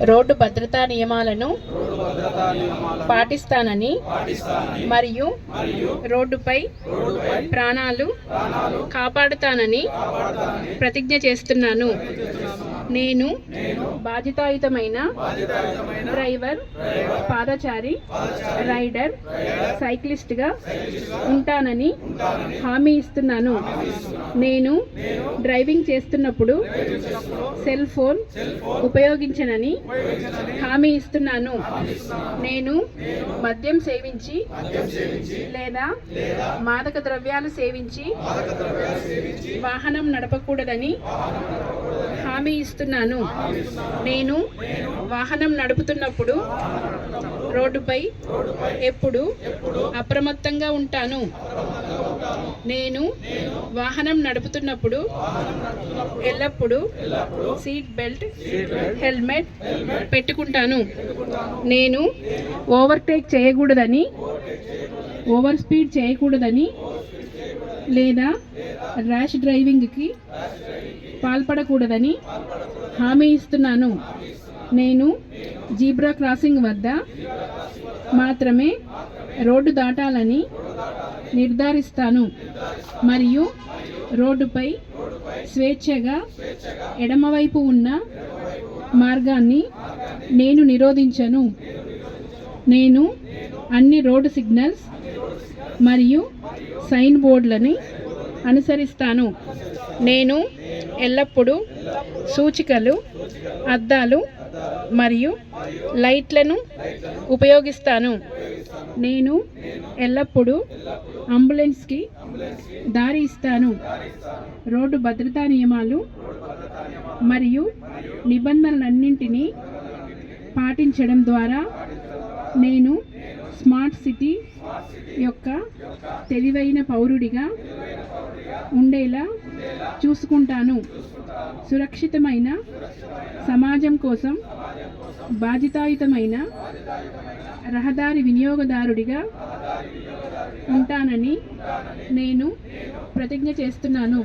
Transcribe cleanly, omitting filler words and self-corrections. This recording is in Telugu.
రోడ్డు భద్రతా నియమాలను పాటిస్తానని మరియు రోడ్డుపై ప్రాణాలు కాపాడుతానని ప్రతిజ్ఞ చేస్తున్నాను. నేను బాధ్యతాయుతమైన డ్రైవర్, పాదచారి, రైడర్, సైక్లిస్ట్గా ఉంటానని హామీ ఇస్తున్నాను. నేను డ్రైవింగ్ చేస్తున్నప్పుడు సెల్ ఫోన్ ఉపయోగించనని హామీ ఇస్తున్నాను. నేను మద్యం సేవించి లేదా మాదక ద్రవ్యాలు సేవించి వాహనం నడపకూడదని హామీ ఇస్తున్నాను. నేను వాహనం నడుపుతున్నప్పుడు రోడ్డుపై ఎప్పుడు అప్రమత్తంగా ఉంటాను. నేను వాహనం నడుపుతున్నప్పుడు ఎల్లప్పుడూ సీట్ బెల్ట్, హెల్మెట్ పెట్టుకుంటాను. నేను ఓవర్టేక్ చేయకూడదని, ఓవర్ స్పీడ్ చేయకూడదని లేదా ర్యాష్ డ్రైవింగ్కి పాల్పడకూడదని హామీ ఇస్తున్నాను. నేను జీబ్రా క్రాసింగ్ వద్ద మాత్రమే రోడ్డు దాటాలని నిర్ధారిస్తాను మరియు రోడ్డుపై స్వేచ్ఛగా ఎడమవైపు ఉన్న మార్గాన్ని నేను నిరోధించను. నేను అన్ని రోడ్డు సిగ్నల్స్ మరియు సైన్ బోర్డులని అనుసరిస్తాను. నేను ఎల్లప్పుడూ సూచికలు, అద్దాలు మరియు లైట్లను ఉపయోగిస్తాను. నేను ఎల్లప్పుడూ అంబులెన్స్కి దారి ఇస్తాను. రోడ్డు భద్రతా నియమాలు మరియు నిబంధనలన్నింటినీ పాటించడం ద్వారా నేను స్మార్ట్ సిటీ యొక్క తెలివైన పౌరుడిగా ఉండేలా చూసుకుంటాను. సురక్షితమైన సమాజం కోసం బాధ్యతాయుతమైన రహదారి వినియోగదారుడిగా ఉంటానని నేను ప్రతిజ్ఞ చేస్తున్నాను.